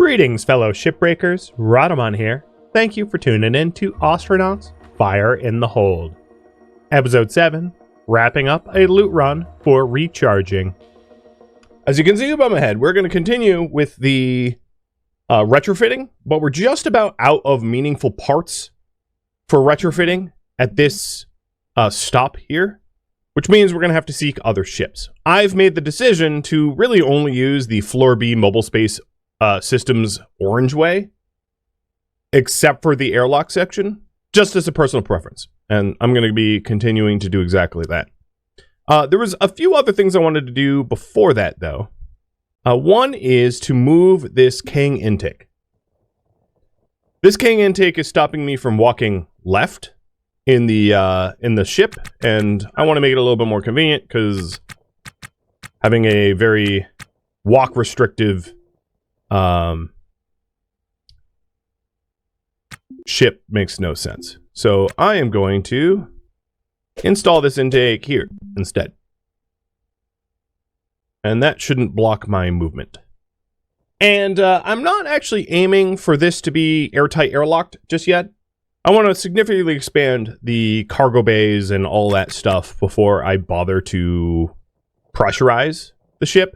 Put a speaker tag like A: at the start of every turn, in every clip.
A: Greetings, fellow shipbreakers. Rhadamant here. Thank you for tuning in to Ostranauts Fire in the Hold. Episode 7, wrapping up a loot run for recharging. As you can see above my head, we're going to continue with the retrofitting, but we're just about out of meaningful parts for retrofitting at this stop here, which means we're going to have to seek other ships. I've made the decision to really only use the Floor B mobile space systems orange way, except for the airlock section, just as a personal preference. And I'm going to be continuing to do exactly that. There was a few other things I wanted to do before that, though. One is to move this King intake. This King intake is stopping me from walking left in the ship, and I want to make it a little bit more convenient because having a very walk restrictive ship makes no sense. So I am going to install this intake here instead. And that shouldn't block my movement. And I'm not actually aiming for this to be airtight airlocked just yet. I want to significantly expand the cargo bays and all that stuff before I bother to pressurize the ship.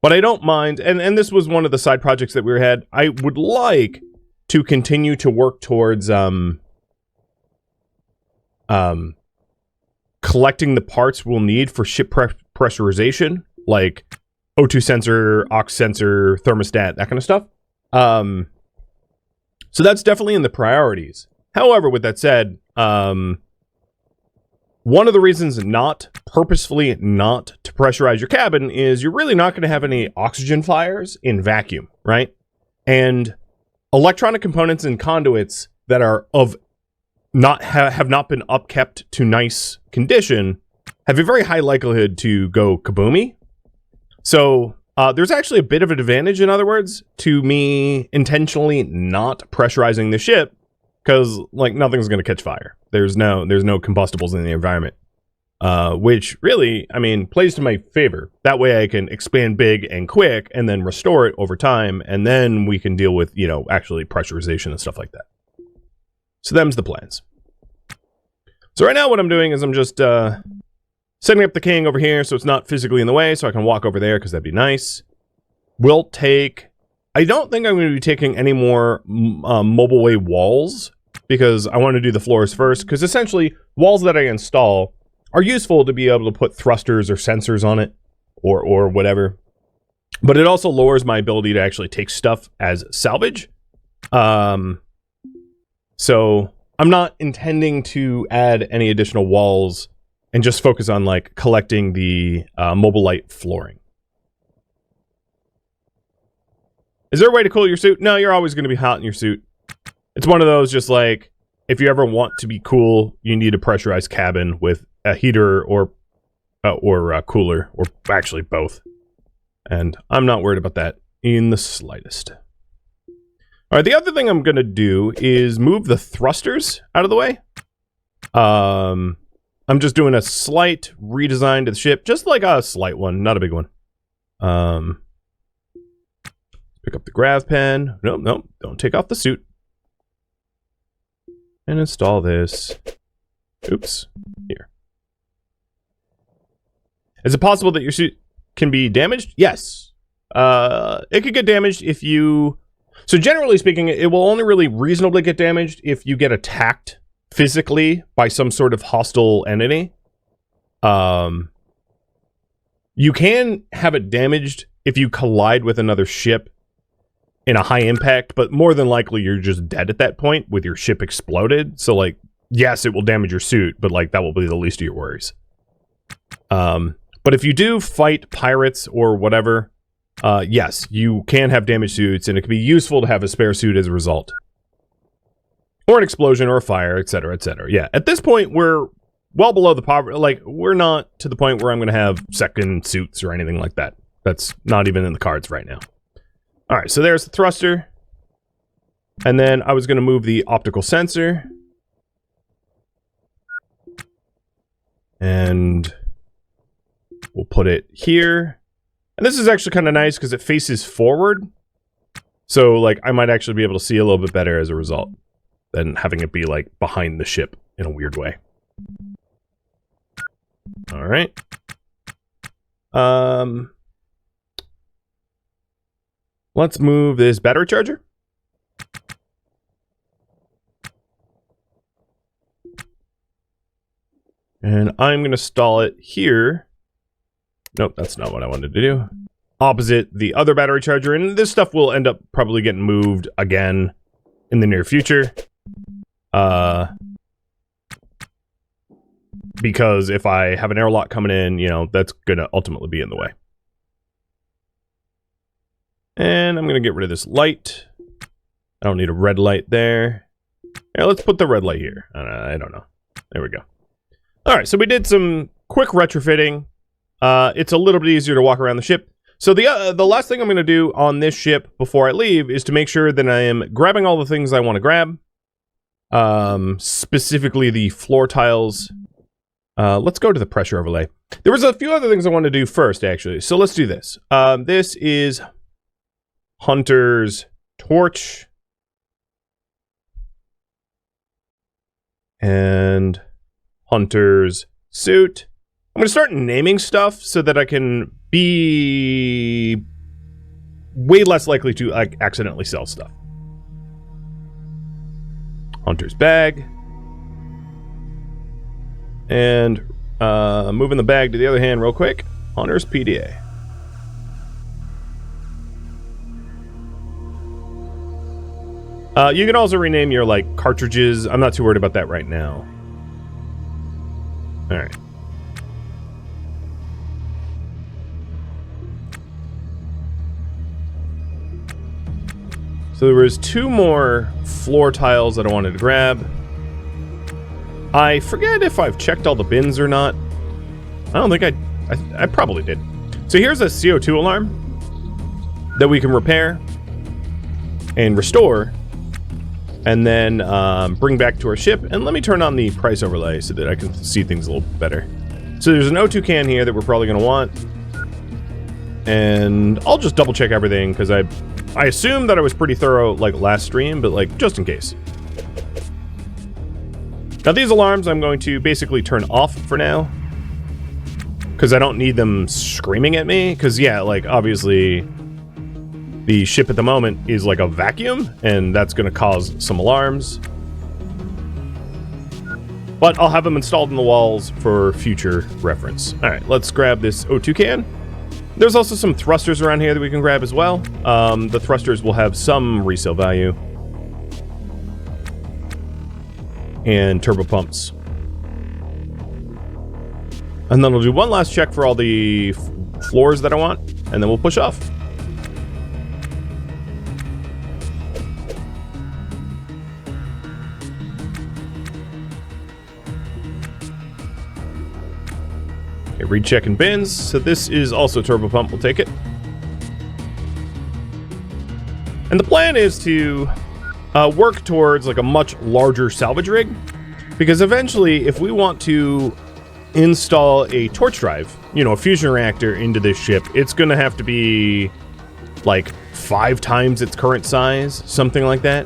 A: But I don't mind, and this was one of the side projects that we had. I would like to continue to work towards collecting the parts we'll need for ship pressurization, like O2 sensor, aux sensor, thermostat, that kind of stuff. So that's definitely in the priorities. However, with that said, one of the reasons purposefully not to pressurize your cabin is you're really not going to have any oxygen fires in vacuum, right? And electronic components and conduits that are have not been upkept to nice condition have a very high likelihood to go kaboomy. So there's actually a bit of an advantage, in other words, to me intentionally not pressurizing the ship, because like nothing's going to catch fire. There's no combustibles in the environment, which really, I mean, plays to my favor. That way I can expand big and quick and then restore it over time, and then we can deal with, actually pressurization and stuff like that. So them's the plans. So right now what I'm doing is I'm just setting up the King over here so it's not physically in the way, so I can walk over there because that'd be nice. I don't think I'm going to be taking any more mobile way walls, because I want to do the floors first, because essentially walls that I install are useful to be able to put thrusters or sensors on it or whatever, but it also lowers my ability to actually take stuff as salvage. So I'm not intending to add any additional walls and just focus on like collecting the mobile light flooring. Is there a way to cool your suit? No, you're always going to be hot in your suit. It's one of those, just like, if you ever want to be cool, you need a pressurized cabin with a heater or a cooler, or actually both. And I'm not worried about that in the slightest. All right, the other thing I'm going to do is move the thrusters out of the way. I'm just doing a slight redesign to the ship, just like a slight one, not a big one. Pick up the grav pen. Nope, don't take off the suit. And install this. Oops. Here. Is it possible that your suit can be damaged? Yes. It could get damaged if you... So generally speaking, it will only really reasonably get damaged if you get attacked physically by some sort of hostile entity. You can have it damaged if you collide with another ship in a high impact, but more than likely you're just dead at that point with your ship exploded. So like, yes, it will damage your suit, but like that will be the least of your worries. But if you do fight pirates or whatever, yes, you can have damaged suits, and it can be useful to have a spare suit as a result. Or an explosion or a fire, etc., etc. Yeah, at this point, we're well below the poverty. Like, we're not to the point where I'm going to have second suits or anything like that. That's not even in the cards right now. All right, so there's the thruster. And then I was going to move the optical sensor. And we'll put it here. And this is actually kind of nice because it faces forward. So, like, I might actually be able to see a little bit better as a result than having it be, like, behind the ship in a weird way. All right. Let's move this battery charger. And I'm going to stall it here. Nope, that's not what I wanted to do. Opposite the other battery charger. And this stuff will end up probably getting moved again in the near future. Because if I have an airlock coming in, you know, that's going to ultimately be in the way. And I'm going to get rid of this light. I don't need a red light there. Yeah, let's put the red light here. I don't know. There we go. All right, so we did some quick retrofitting. It's a little bit easier to walk around the ship. So the last thing I'm going to do on this ship before I leave is to make sure that I am grabbing all the things I want to grab. Specifically the floor tiles. Let's go to the pressure overlay. There was a few other things I wanted to do first, actually. So let's do this. This is Hunter's torch. And Hunter's suit. I'm going to start naming stuff so that I can be way less likely to accidentally sell stuff. Hunter's bag. And moving the bag to the other hand real quick. Hunter's PDA. You can also rename your, like, cartridges. I'm not too worried about that right now. Alright. So there was 2 more floor tiles that I wanted to grab. I forget if I've checked all the bins or not. I don't think I probably did. So here's a CO2 alarm that we can repair and restore. And then bring back to our ship. And let me turn on the price overlay so that I can see things a little better. So there's an O2 can here that we're probably going to want. And I'll just double check everything because I assumed that I was pretty thorough like last stream, but like just in case. Now these alarms I'm going to basically turn off for now. Because I don't need them screaming at me. Because yeah, like obviously the ship at the moment is like a vacuum, and that's going to cause some alarms. But I'll have them installed in the walls for future reference. All right, let's grab this O2 can. There's also some thrusters around here that we can grab as well. The thrusters will have some resale value. And turbo pumps. And then I'll do one last check for all the floors that I want, and then we'll push off. Okay, rechecking bins. So this is also turbo pump. We'll take it. And the plan is to work towards like a much larger salvage rig, because eventually, if we want to install a torch drive, you know, a fusion reactor into this ship, it's going to have to be like 5 times its current size, something like that.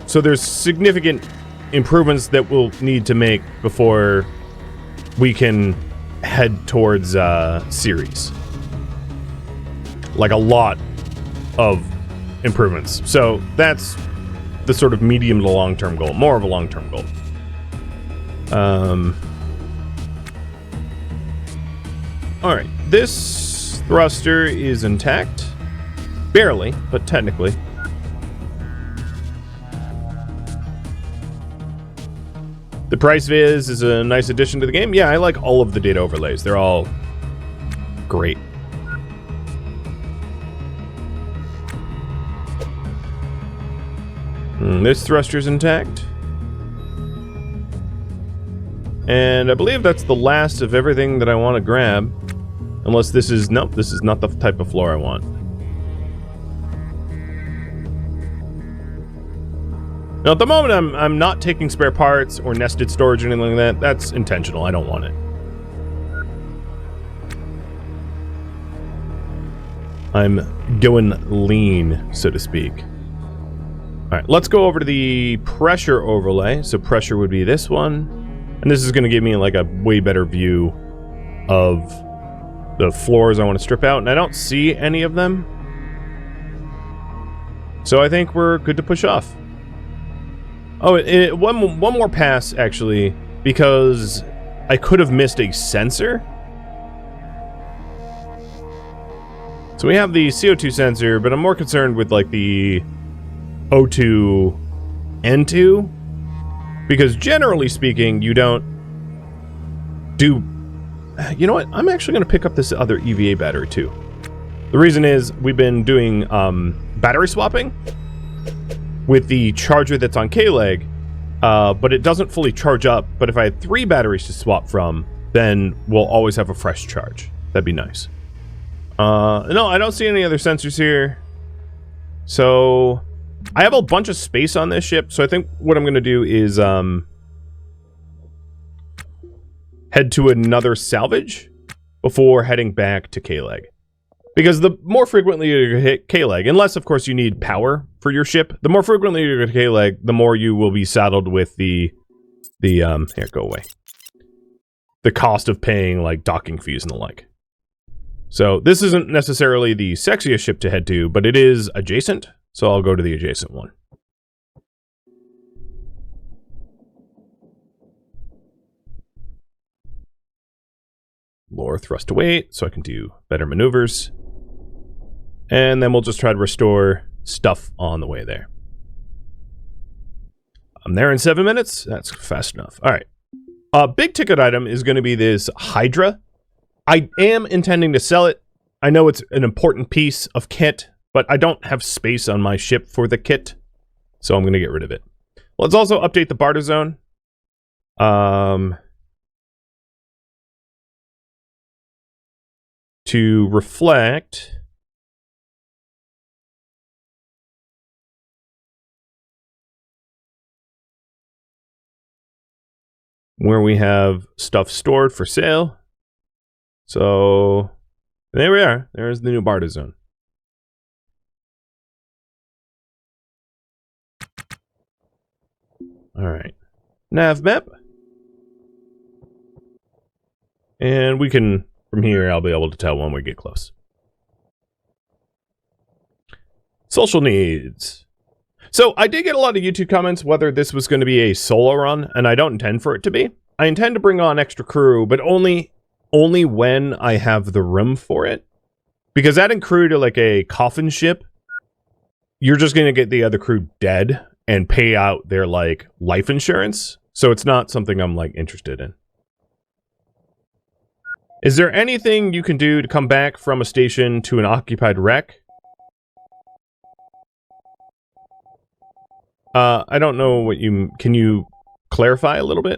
A: So there's significant improvements that we'll need to make before we can head towards Ceres. Like a lot of improvements. So that's the sort of medium to long-term goal. More of a long-term goal. Alright, this thruster is intact. Barely, but technically. The price viz is a nice addition to the game. Yeah, I like all of the data overlays. They're all great. This thruster's intact. And I believe that's the last of everything that I want to grab. Unless this is... Nope, this is not the type of floor I want. Now, at the moment, I'm not taking spare parts or nested storage or anything like that. That's intentional. I don't want it. I'm going lean, so to speak. All right, let's go over to the pressure overlay. So pressure would be this one. And this is going to give me like a way better view of the floors I want to strip out. And I don't see any of them. So I think we're good to push off. Oh, one more pass, actually, because I could have missed a sensor. So we have the CO2 sensor, but I'm more concerned with like the O2 N2, because generally speaking, you don't do... You know what? I'm actually going to pick up this other EVA battery too. The reason is we've been doing battery swapping with the charger that's on K-Leg, but it doesn't fully charge up. But if I had 3 batteries to swap from, then we'll always have a fresh charge. That'd be nice. No, I don't see any other sensors here. So I have a bunch of space on this ship, so I think what I'm going to do is head to another salvage before heading back to K-Leg. Because the more frequently you hit K-Leg, unless of course you need power for your ship, the more frequently you hit K-Leg, the more you will be saddled with the here, go away. The cost of paying like docking fees and the like. So this isn't necessarily the sexiest ship to head to, but it is adjacent, so I'll go to the adjacent one. Lower thrust to weight, so I can do better maneuvers. And then we'll just try to restore stuff on the way there. I'm there in 7 minutes. That's fast enough. All right. Big ticket item is going to be this Hydra. I am intending to sell it. I know it's an important piece of kit, but I don't have space on my ship for the kit, so I'm going to get rid of it. Let's also update the barter zone. To reflect where we have stuff stored for sale. So there we are. There's the new barter zone. All right. Nav map. And we can, from here, I'll be able to tell when we get close. Social needs. So I did get a lot of YouTube comments whether this was going to be a solo run, and I don't intend for it to be. I intend to bring on extra crew, but only when I have the room for it. Because adding crew to like a coffin ship, you're just going to get the other crew dead and pay out their like life insurance. So it's not something I'm like interested in. Is there anything you can do to come back from a station to an occupied wreck? I don't know what you... Can you clarify a little bit?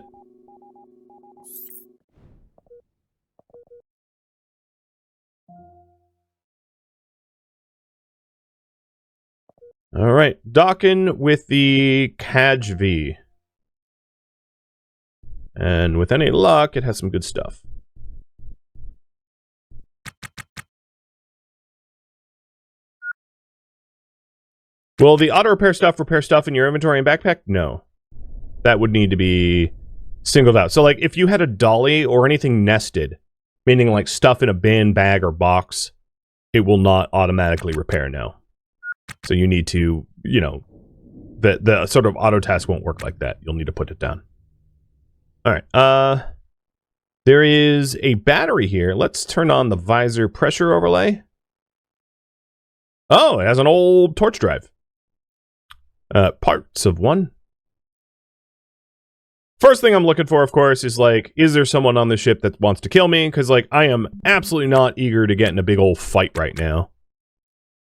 A: All right, docking with the CAJ-V. And with any luck, it has some good stuff. Will the auto repair stuff in your inventory and backpack? No. That would need to be singled out. So like if you had a dolly or anything nested, meaning like stuff in a bin, bag, or box, it will not automatically repair now. So you need to, you know, the sort of auto task won't work like that. You'll need to put it down. All right. There is a battery here. Let's turn on the visor pressure overlay. Oh, it has an old torch drive. Parts of one. First thing I'm looking for, of course, is like, is there someone on the ship that wants to kill me? Because like, I am absolutely not eager to get in a big old fight right now.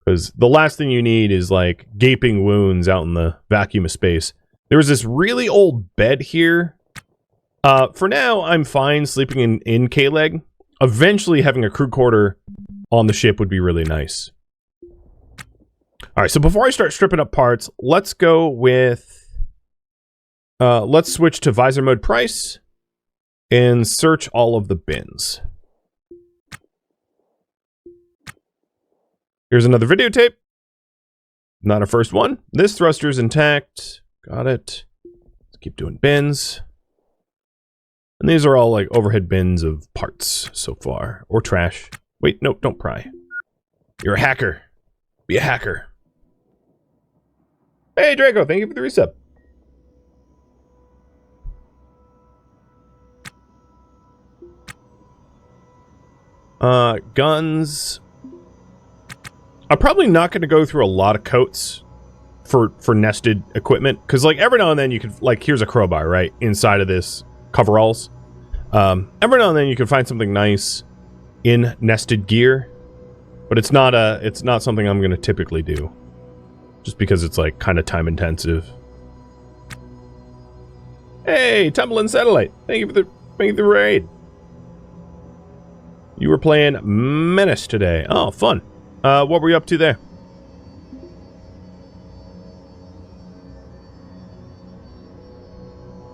A: Because the last thing you need is like gaping wounds out in the vacuum of space. There was this really old bed here. For now, I'm fine sleeping in K-Leg. Eventually, having a crew quarter on the ship would be really nice. All right, so before I start stripping up parts, let's go with... let's switch to visor mode price and search all of the bins. Here's another videotape. Not a first one. This thruster is intact. Got it. Let's keep doing bins. And these are all like overhead bins of parts so far. Or trash. Wait, no, don't pry. You're a hacker. Be a hacker. Hey, Draco, thank you for the resub. Guns. I'm probably not going to go through a lot of coats for nested equipment. Because, like, every now and then you can, like, here's a crowbar, right? Inside of this coveralls. Every now and then you can find something nice in nested gear. But it's not something I'm going to typically do. Just because it's, like, kind of time intensive. Hey, Tumbling Satellite. Thank you for the raid. You were playing Menace today. Oh, fun. What were you up to there?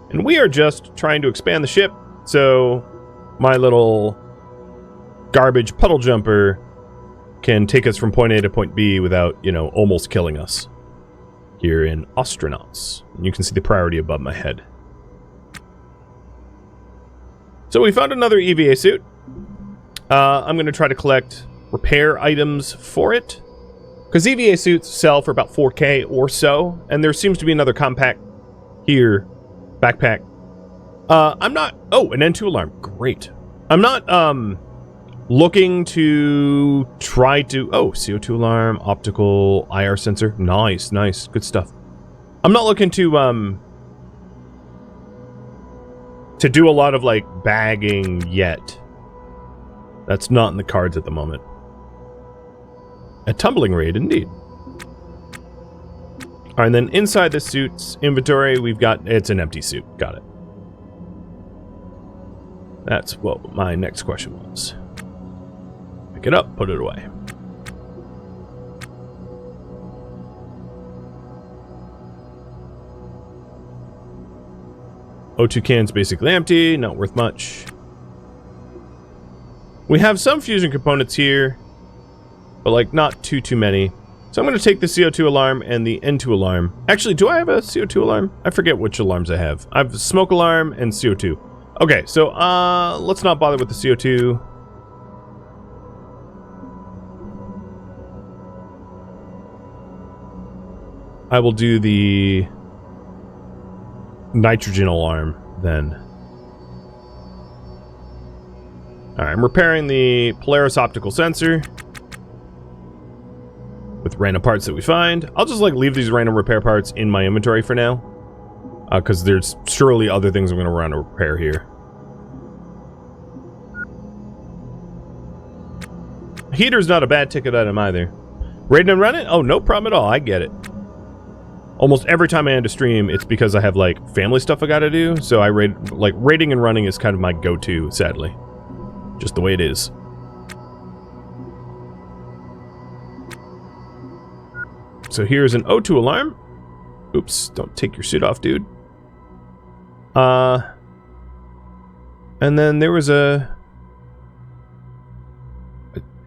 A: And we are just trying to expand the ship, so my little garbage puddle jumper can take us from point A to point B without, you know, almost killing us. Here in Ostranauts. And you can see the priority above my head. So we found another EVA suit. I'm going to try to collect repair items for it. Because EVA suits sell for about 4K or so. And there seems to be another compact here. Backpack. I'm not... Oh, an N2 alarm. Great. I'm not looking to try to... Oh, CO2 alarm, optical, IR sensor. Nice, nice. Good stuff. I'm not looking to do a lot of, like, bagging yet. That's not in the cards at the moment. A tumbling raid, indeed. Alright, and then inside the suit's inventory, we've got... It's an empty suit. Got it. That's what my next question was. Pick it up, put it away. O2 can's basically empty, not worth much. We have some fusion components here, but like not too many. So I'm going to take the CO2 alarm and the N2 alarm. Actually, do I have a CO2 alarm? I forget which alarms I have. I have a smoke alarm and CO2. Okay, so let's not bother with the CO2. I will do the nitrogen alarm then. Alright, I'm repairing the Polaris optical sensor with random parts that we find. I'll just like leave these random repair parts in my inventory for now, because there's surely other things I'm going to run to repair here. Heater's not a bad ticket item either. Raid and run it? Oh, no problem at all. I get it. Almost every time I end a stream, it's because I have like family stuff I gotta do. So I raid, like raiding and running is kind of my go-to, sadly. Just the way it is. So here's an O2 alarm. Oops, don't take your suit off, dude. And then there was a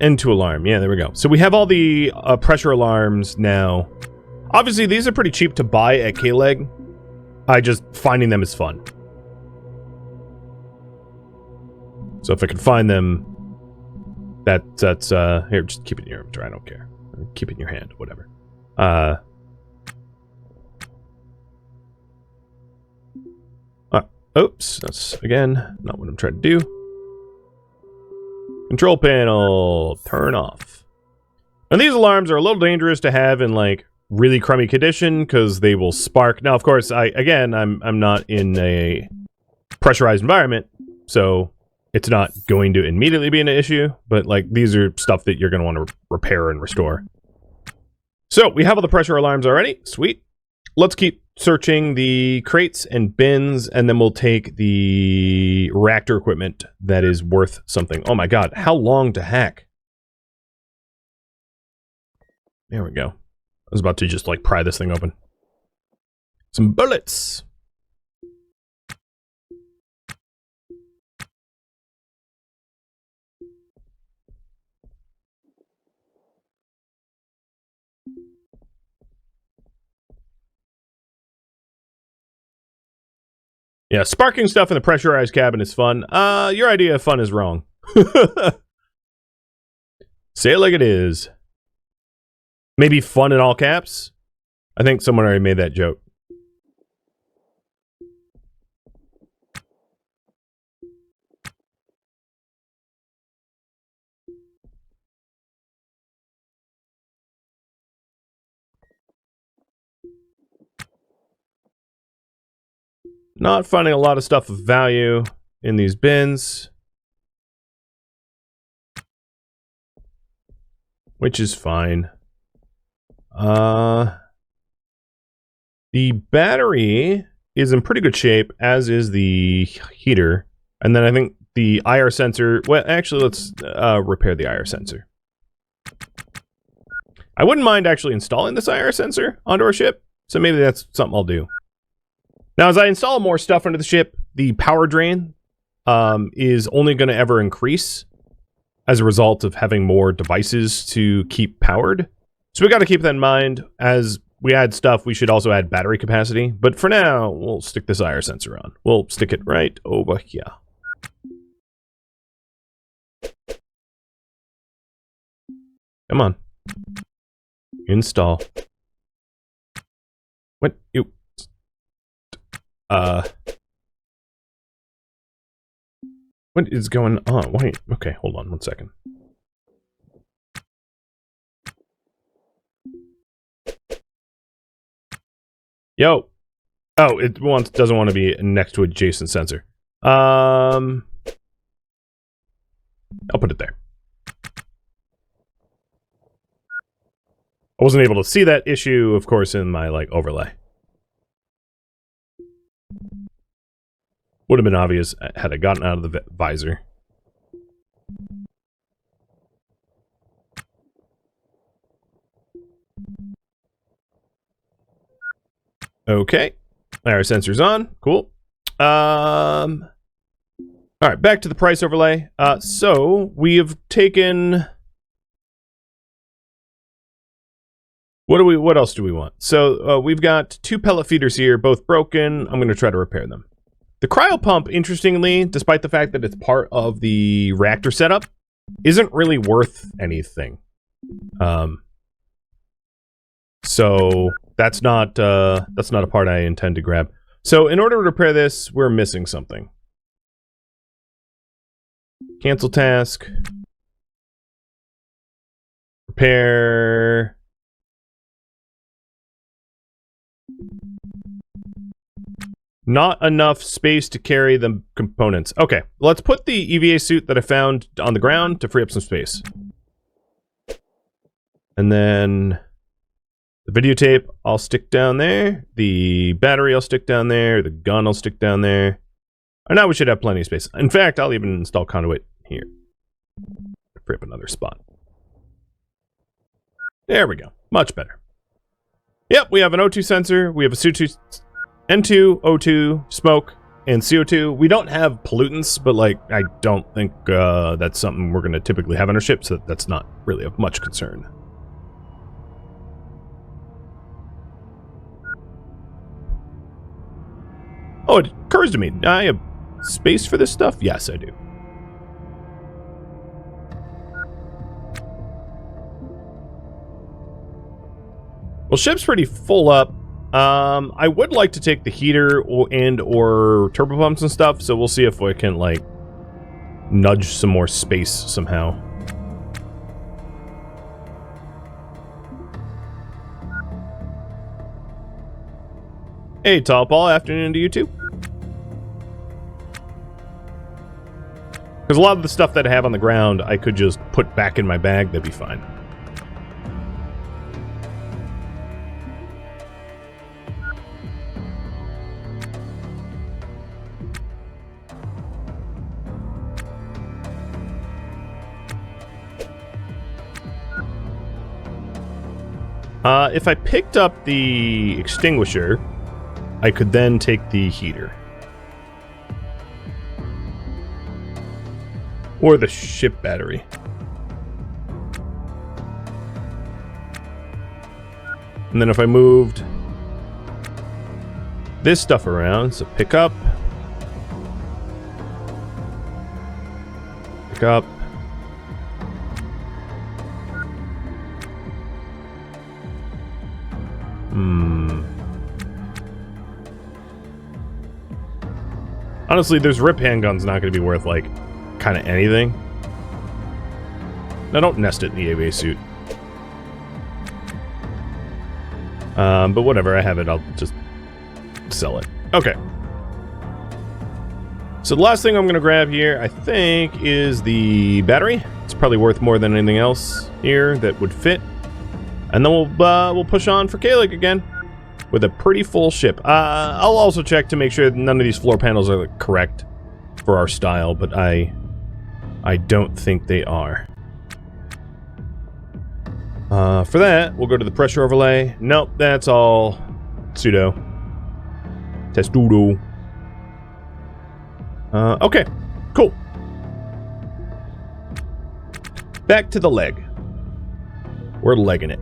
A: N2 alarm. Yeah, there we go. So we have all the pressure alarms now. Obviously, these are pretty cheap to buy at K-Leg. Finding them is fun. So if I can find them, that's here, just keep it in your inventory, I don't care. Keep it in your hand, whatever. Oops, that's, again, not what I'm trying to do. Control panel, turn off. And these alarms are a little dangerous to have in, like, really crummy condition, because they will spark. Now, of course, I'm not in a pressurized environment, so it's not going to immediately be an issue, but, like, these are stuff that you're going to want to repair and restore. So, we have all the pressure alarms already. Sweet. Let's keep searching the crates and bins, and then we'll take the reactor equipment that is worth something. Oh my god, how long to hack? There we go. I was about to just, like, pry this thing open. Some bullets! Yeah, sparking stuff in the pressurized cabin is fun. Your idea of fun is wrong. Say it like it is. Maybe fun in all caps? I think someone already made that joke. Not finding a lot of stuff of value in these bins. Which is fine. The battery is in pretty good shape, as is the heater. And then I think the IR sensor... Well, actually, let's repair the IR sensor. I wouldn't mind actually installing this IR sensor onto our ship, so maybe that's something I'll do. Now, as I install more stuff onto the ship, the power drain is only going to ever increase as a result of having more devices to keep powered. So we got to keep that in mind. As we add stuff, we should also add battery capacity. But for now, we'll stick this IR sensor on. We'll stick it right over here. Come on. Install. What? You... What is going on? Wait, okay, hold on one second. Yo! Oh, it doesn't want to be next to adjacent sensor. I'll put it there. I wasn't able to see that issue, of course, in my, like, overlay. Would have been obvious had I gotten out of the visor. Okay. Our sensor's on. Cool. Alright, back to the price overlay. So, we have taken... What else do we want? So, we've got 2 pellet feeders here, both broken. I'm going to try to repair them. The cryo pump, interestingly, despite the fact that it's part of the reactor setup, isn't really worth anything. So that's not a part I intend to grab. So in order to repair this, we're missing something. Cancel task. Repair. Not enough space to carry the components. Okay, let's put the EVA suit that I found on the ground to free up some space. And then the videotape I'll stick down there. The battery I'll stick down there. The gun I'll stick down there. And now we should have plenty of space. In fact, I'll even install conduit here. Free up another spot. There we go. Much better. Yep, we have an O2 sensor. We have a CO2... N2, O2, smoke, and CO2. We don't have pollutants, but like I don't think that's something we're going to typically have on our ship, so that's not really of much concern. Oh, it occurs to me, I have space for this stuff? Yes, I do. Well, ship's pretty full up. I would like to take the heater or turbo pumps and stuff, so we'll see if we can, like, nudge some more space somehow. Hey, Tall Paul, afternoon to you too. Because a lot of the stuff that I have on the ground, I could just put back in my bag, that'd be fine. If I picked up the extinguisher, I could then take the heater. Or the ship battery. And then if I moved this stuff around, so pick up, up. Honestly, this rip handgun's not going to be worth, like, kind of anything. Now, don't nest it in the AVA suit. But whatever, I have it, I'll just sell it. Okay. So the last thing I'm going to grab here, I think, is the battery. It's probably worth more than anything else here that would fit. And then we'll push on for Kalig again with a pretty full ship. I'll also check to make sure that none of these floor panels are correct for our style, but I don't think they are. For that, we'll go to the pressure overlay. Nope, that's all pseudo. Testudo. Okay, cool. Back to the leg. We're legging it.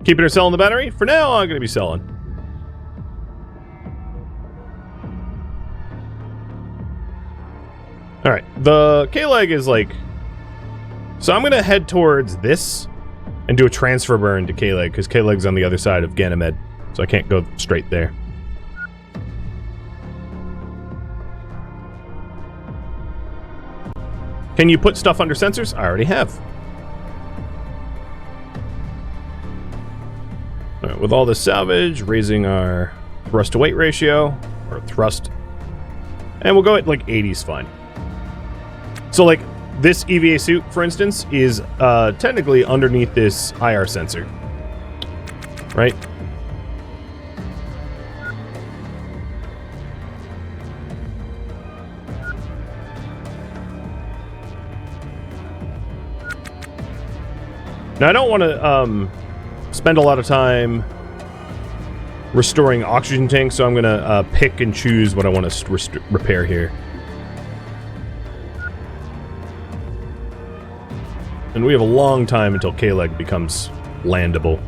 A: Keeping or selling the battery? For now, I'm going to be selling. Alright, the K-leg is like... So I'm going to head towards this and do a transfer burn to K-leg, because K-leg's on the other side of Ganymede, so I can't go straight there. Can you put stuff under sensors? I already have. All right, with all this salvage, raising our thrust to weight ratio, or thrust, and we'll go at like 80's fine. So like this EVA suit, for instance, is technically underneath this IR sensor, right? Now I don't want to spend a lot of time restoring oxygen tanks, so I'm going to pick and choose what I want to repair here. And we have a long time until K-leg becomes landable.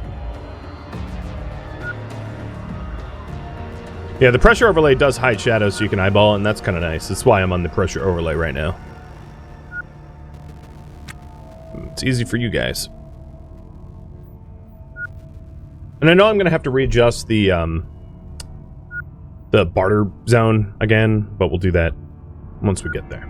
A: Yeah, the pressure overlay does hide shadows so you can eyeball it, and that's kind of nice. That's why I'm on the pressure overlay right now. It's easy for you guys. And I know I'm going to have to readjust the barter zone again, but we'll do that once we get there.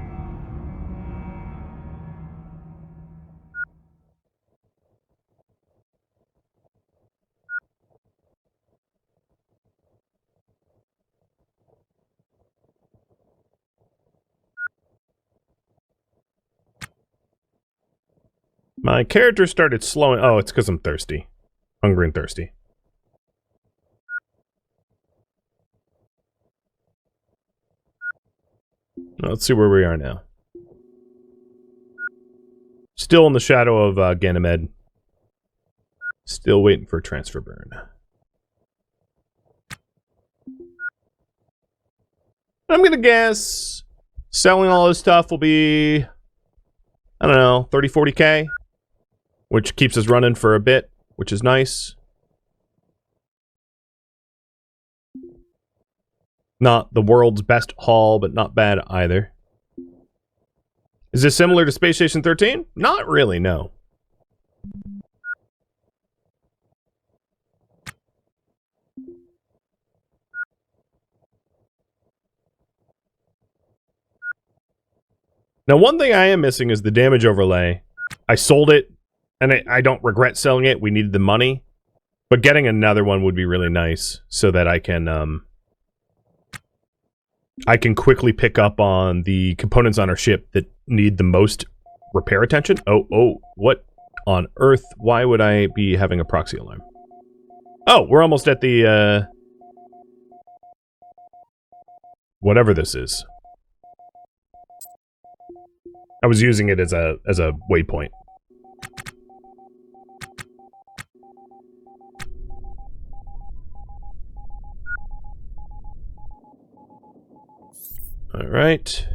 A: My character started slowing. Oh, it's because I'm thirsty. Hungry and thirsty. Let's see where we are now. Still in the shadow of Ganymede. Still waiting for a transfer burn. I'm gonna guess selling all this stuff will be, I don't know, 30, 40k, which keeps us running for a bit, which is nice. Not the world's best haul, but not bad either. Is this similar to Space Station 13? Not really, no. Now, one thing I am missing is the damage overlay. I sold it, and I don't regret selling it. We needed the money. But getting another one would be really nice, so that I can quickly pick up on the components on our ship that need the most repair attention. Oh, what on earth? Why would I be having a proxy alarm? Oh, we're almost at the, whatever this is. I was using it as a waypoint. All right.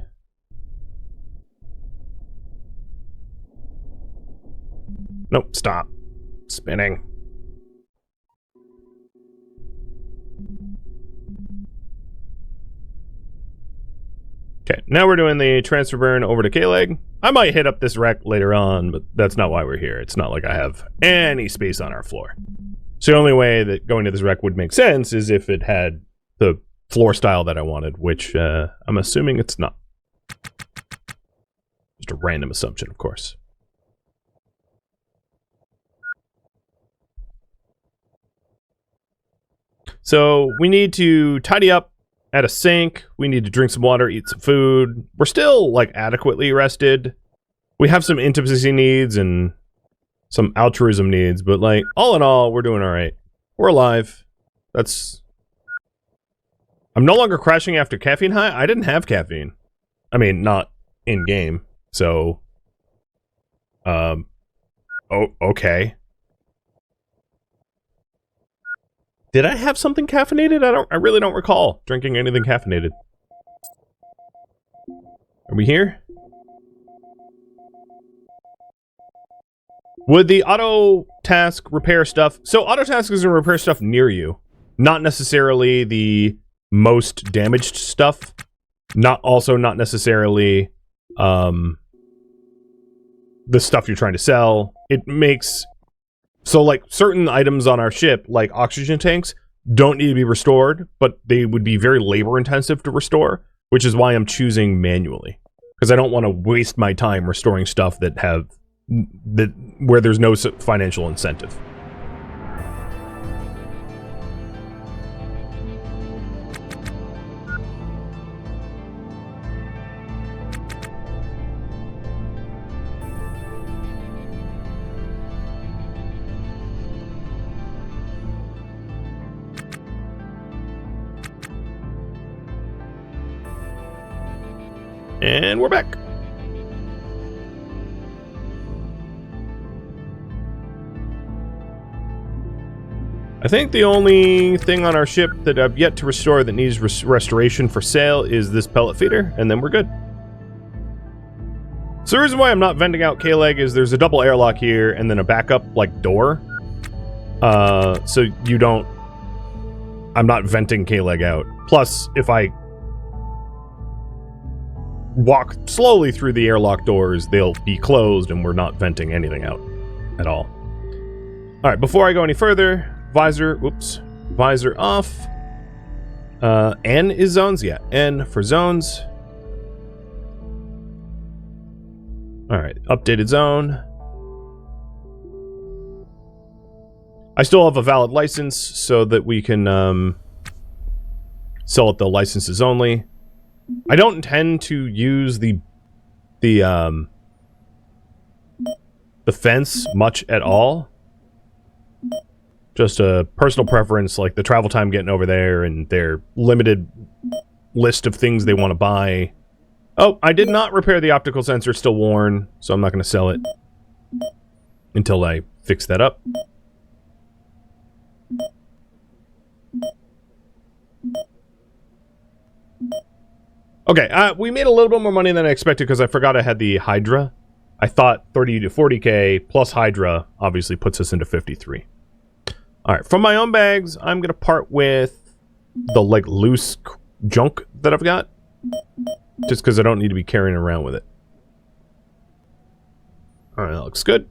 A: Nope, stop. Spinning. Okay, now we're doing the transfer burn over to K-Leg. I might hit up this wreck later on, but that's not why we're here. It's not like I have any space on our floor. So the only way that going to this wreck would make sense is if it had the floor style that I wanted, which I'm assuming it's not. Just a random assumption, of course. So we need to tidy up at a sink. We need to drink some water, eat some food. We're still, like, adequately rested. We have some intimacy needs and some altruism needs, but, like, all in all, we're doing all right. We're alive. That's... I'm no longer crashing after caffeine high. I didn't have caffeine. I mean, not in-game, so... Oh, okay. Did I have something caffeinated? I really don't recall drinking anything caffeinated. Are we here? Would the auto task repair stuff? So auto task is to repair stuff near you, not necessarily the most damaged stuff. Not necessarily the stuff you're trying to sell. It makes so like certain items on our ship, like oxygen tanks, don't need to be restored, but they would be very labor intensive to restore, which is why I'm choosing manually, because I don't want to waste my time restoring stuff where there's no financial incentive. And we're back. I think the only thing on our ship that I've yet to restore that needs restoration for sale is this pellet feeder, and then we're good. So the reason why I'm not venting out K-Leg is there's a double airlock here and then a backup, like, door. So you don't... I'm not venting K-Leg out. Plus, if I walk slowly through the airlock doors, they'll be closed and we're not venting anything out at all. Alright, before I go any further, visor off. N is zones? Yeah, N for zones. Alright, updated zone. I still have a valid license so that we can sell at the licenses only. I don't intend to use the fence much at all. Just a personal preference, like the travel time getting over there and their limited list of things they want to buy. Oh, I did not repair the optical sensor, it's still worn, so I'm not going to sell it until I fix that up. Okay, we made a little bit more money than I expected because I forgot I had the Hydra. I thought 30 to 40k plus Hydra obviously puts us into 53. Alright, from my own bags, I'm going to part with the, like, loose junk that I've got. Just because I don't need to be carrying around with it. Alright, that looks good.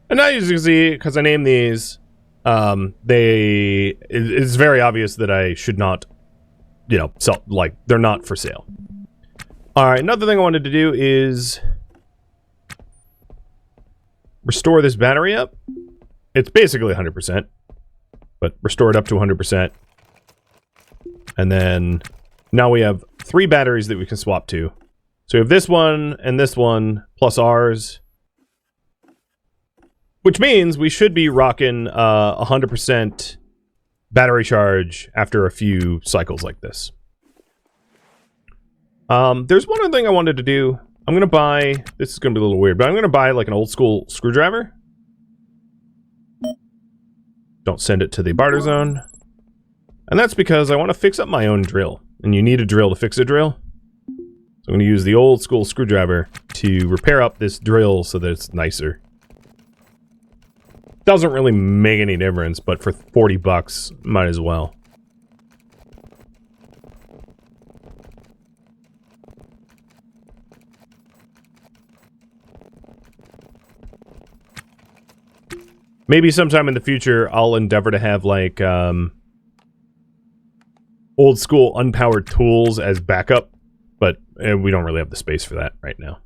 A: And now as you can see, because I named these, it's very obvious that I should not, you know, sell, like, they're not for sale. Alright, another thing I wanted to do is restore this battery up. It's basically 100%, but restore it up to 100%. And then now we have 3 batteries that we can swap to. So we have this one and this one plus ours. Which means we should be rocking 100% battery charge after a few cycles like this. There's one other thing I wanted to do. I'm going to buy... This is going to be a little weird, but I'm going to buy like an old school screwdriver. Don't send it to the barter zone. And that's because I want to fix up my own drill. And you need a drill to fix a drill. So I'm going to use the old school screwdriver to repair up this drill so that it's nicer. Doesn't really make any difference, but for 40 bucks, might as well. Maybe sometime in the future, I'll endeavor to have, like, old school unpowered tools as backup, but we don't really have the space for that right now.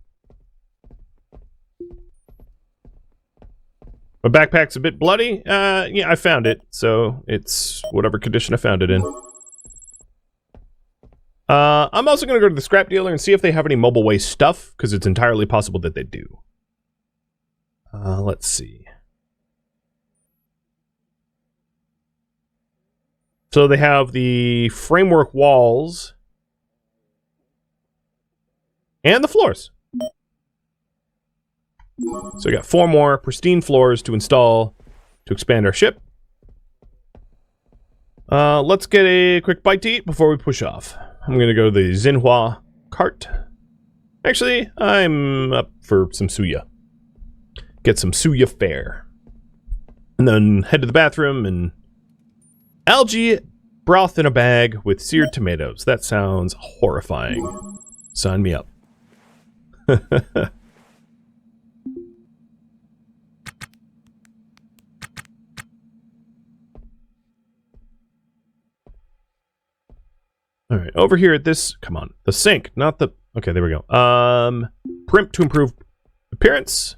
A: My backpack's a bit bloody. Yeah, I found it, so it's whatever condition I found it in. I'm also going to go to the scrap dealer and see if they have any mobile waste stuff, because it's entirely possible that they do. Let's see. So they have the framework walls and the floors. So we got 4 more pristine floors to install to expand our ship. Let's get a quick bite to eat before we push off. I'm going to go to the Xinhua cart. Actually, I'm up for some suya. Get some suya fare. And then head to the bathroom and... algae broth in a bag with seared tomatoes. That sounds horrifying. Sign me up. Alright, over here at this... come on. The sink, not the... okay, there we go. Primp to improve appearance.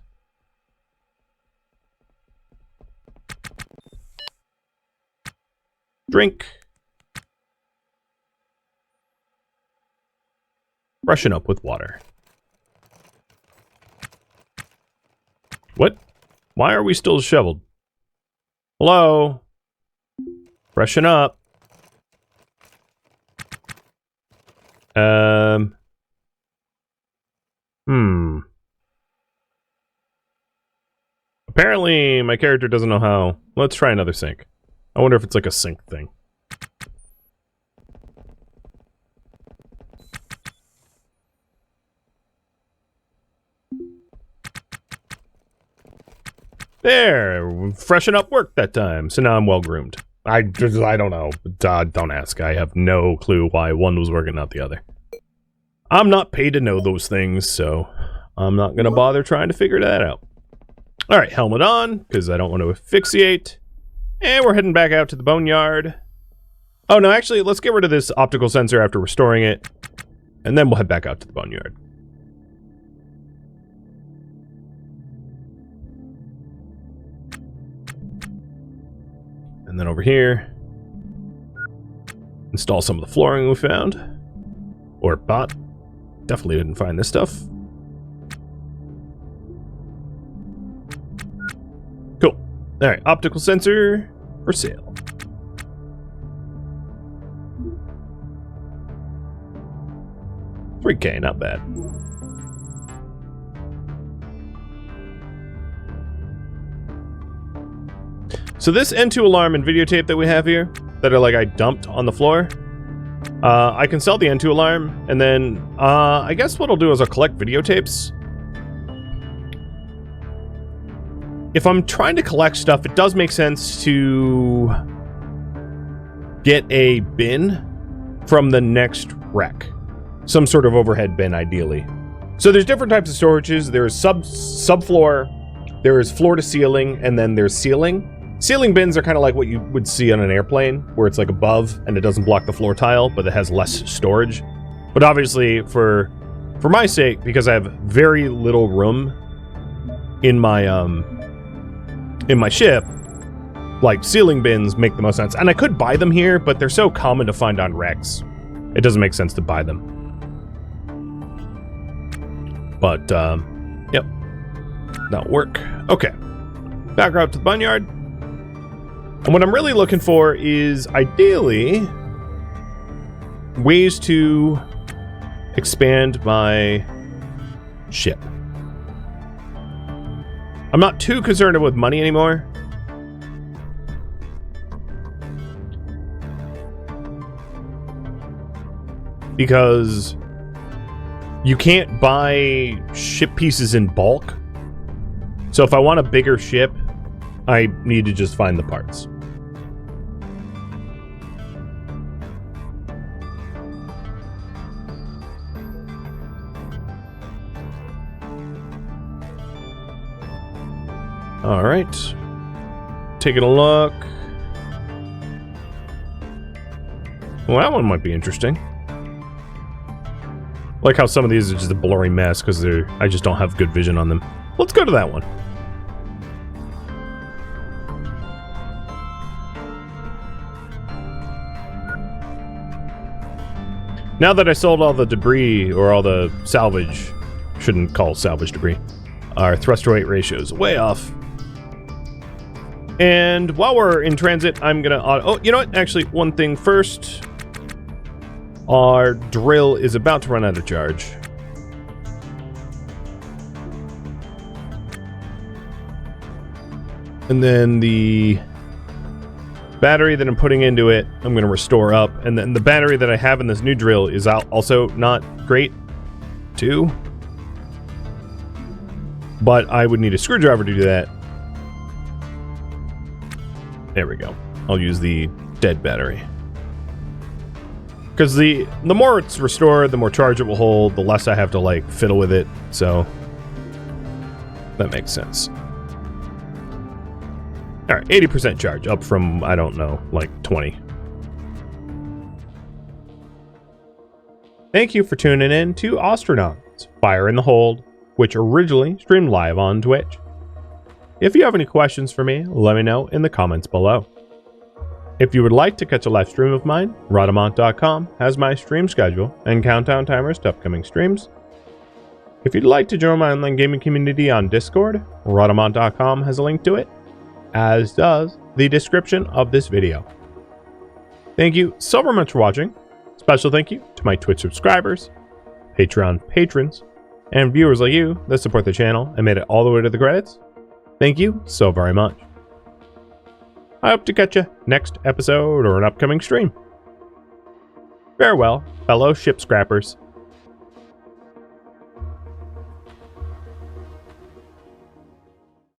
A: Drink. Brushing up with water. What? Why are we still disheveled? Hello? Brushing up. Apparently, my character doesn't know how. Let's try another sink. I wonder if it's like a sink thing. There! Freshen up work that time, so now I'm well groomed. I don't know. Don't ask. I have no clue why one was working, not the other. I'm not paid to know those things, so I'm not gonna bother trying to figure that out. Alright, helmet on, because I don't want to asphyxiate. And we're heading back out to the boneyard. Oh, no, actually, let's get rid of this optical sensor after restoring it. And then we'll head back out to the boneyard. And then over here, install some of the flooring we found. Or bought. Definitely didn't find this stuff. Cool. Alright, optical sensor for sale. $3K, not bad. So this N2 alarm and videotape that we have here, that I dumped on the floor, I can sell the N2 alarm, and then, I guess what I'll do is I'll collect videotapes. If I'm trying to collect stuff, it does make sense to get a bin from the next wreck. Some sort of overhead bin, ideally. So there's different types of storages. There's subfloor, there's floor to ceiling, and then there's ceiling. Ceiling bins are kind of like what you would see on an airplane, where it's like above and it doesn't block the floor tile, but it has less storage. But obviously, for my sake, because I have very little room in my ship, like ceiling bins make the most sense. And I could buy them here, but they're so common to find on wrecks, it doesn't make sense to buy them. But yep, that'll work. Okay, back out to the boneyard. And what I'm really looking for is, ideally, ways to expand my ship. I'm not too concerned with money anymore. Because you can't buy ship pieces in bulk. So if I want a bigger ship, I need to just find the parts. All right. taking a look. Well, that one might be interesting. Like how some of these are just a blurry mess because I just don't have good vision on them. Let's go to that one. Now that I sold all the debris, or all the salvage, shouldn't call salvage debris, our thruster weight ratio is way off. And while we're in transit, I'm gonna, oh, you know what? Actually, one thing first. Our drill is about to run out of charge. And then the battery that I'm putting into it, I'm going to restore up. And then the battery that I have in this new drill is also not great, too. But I would need a screwdriver to do that. There we go. I'll use the dead battery. Because the more it's restored, the more charge it will hold, the less I have to, like, fiddle with it. So, that makes sense. Alright, 80% charge, up from, I don't know, like 20. Thank you for tuning in to Ostranauts, Fire in the Hold, which originally streamed live on Twitch. If you have any questions for me, let me know in the comments below. If you would like to catch a live stream of mine, Rhadamant.com has my stream schedule and countdown timers to upcoming streams. If you'd like to join my online gaming community on Discord, Rhadamant.com has a link to it, as does the description of this video. Thank you so very much for watching. Special thank you to my Twitch subscribers, Patreon patrons, and viewers like you that support the channel and made it all the way to the credits. Thank you so very much. I hope to catch you next episode or an upcoming stream. Farewell, fellow ship scrappers.